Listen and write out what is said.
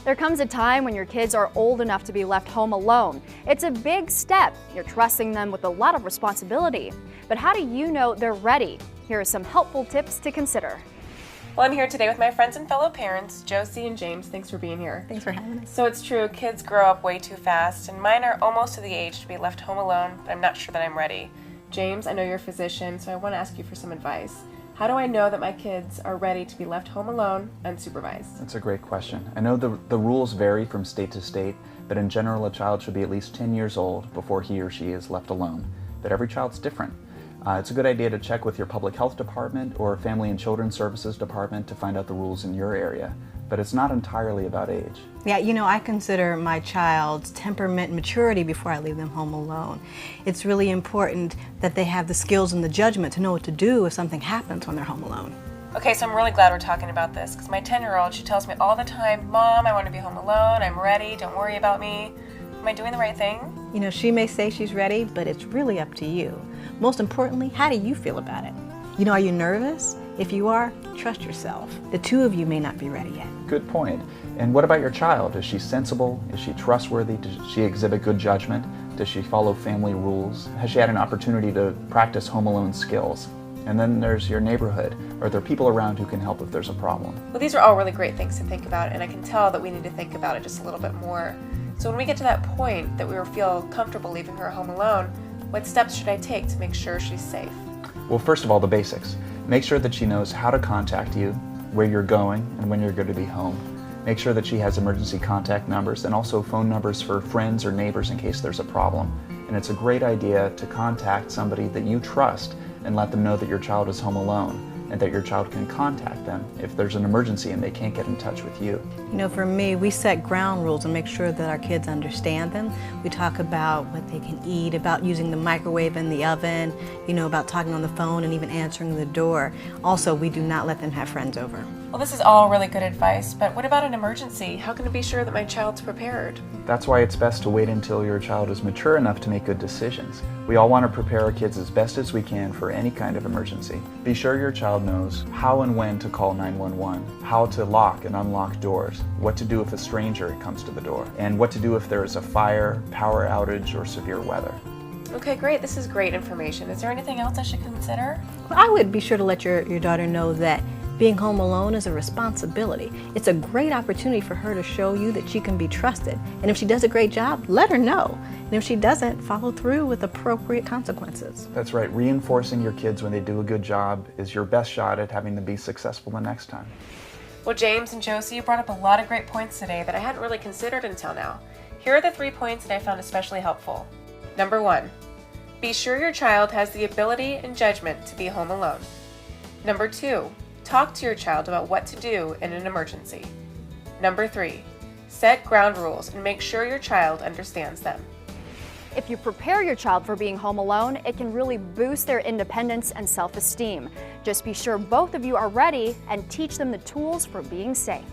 There comes a time when your kids are old enough to be left home alone. It's a big step. You're trusting them with a lot of responsibility. But how do you know they're ready? Here are some helpful tips to consider. Well, I'm here today with my friends and fellow parents, Josie and James. Thanks for being here. Thanks for having us. So it's true, kids grow up way too fast, and mine are almost to the age to be left home alone, but I'm not sure that I'm ready. James, I know you're a physician, so I want to ask you for some advice. How do I know that my kids are ready to be left home alone, unsupervised? That's a great question. I know the rules vary from state to state, but in general, a child should be at least 10 years old before he or she is left alone. But every child's different. It's a good idea to check with your public health department or family and children's services department to find out the rules in your area. But it's not entirely about age. Yeah, I consider my child's temperament and maturity before I leave them home alone. It's really important that they have the skills and the judgment to know what to do if something happens when they're home alone. Okay, so I'm really glad we're talking about this, because my 10-year-old, she tells me all the time, Mom, I want to be home alone, I'm ready, don't worry about me. Am I doing the right thing? She may say she's ready, but it's really up to you. Most importantly, how do you feel about it? Are you nervous? If you are, trust yourself. The two of you may not be ready yet. Good point. And what about your child? Is she sensible? Is she trustworthy? Does she exhibit good judgment? Does she follow family rules? Has she had an opportunity to practice home alone skills? And then there's your neighborhood. Are there people around who can help if there's a problem? Well, these are all really great things to think about, and I can tell that we need to think about it just a little bit more. So when we get to that point that we feel comfortable leaving her home alone, what steps should I take to make sure she's safe? Well, first of all, the basics. Make sure that she knows how to contact you, where you're going, and when you're going to be home. Make sure that she has emergency contact numbers and also phone numbers for friends or neighbors in case there's a problem. And it's a great idea to contact somebody that you trust and let them know that your child is home alone and that your child can contact them if there's an emergency and they can't get in touch with you. For me, we set ground rules and make sure that our kids understand them. We talk about what they can eat, about using the microwave and the oven, about talking on the phone and even answering the door. Also, we do not let them have friends over. Well, this is all really good advice, but what about an emergency? How can I be sure that my child's prepared? That's why it's best to wait until your child is mature enough to make good decisions. We all want to prepare our kids as best as we can for any kind of emergency. Be sure your child knows how and when to call 911, how to lock and unlock doors, what to do if a stranger comes to the door, and what to do if there is a fire, power outage, or severe weather. Okay, great. This is great information. Is there anything else I should consider? Well, I would be sure to let your daughter know that being home alone is a responsibility. It's a great opportunity for her to show you that she can be trusted. And if she does a great job, let her know. And if she doesn't, follow through with appropriate consequences. That's right. Reinforcing your kids when they do a good job is your best shot at having them be successful the next time. Well, James and Josie, you brought up a lot of great points today that I hadn't really considered until now. Here are the 3 points that I found especially helpful. Number 1, be sure your child has the ability and judgment to be home alone. Number 2, talk to your child about what to do in an emergency. Number 3, set ground rules and make sure your child understands them. If you prepare your child for being home alone, it can really boost their independence and self-esteem. Just be sure both of you are ready and teach them the tools for being safe.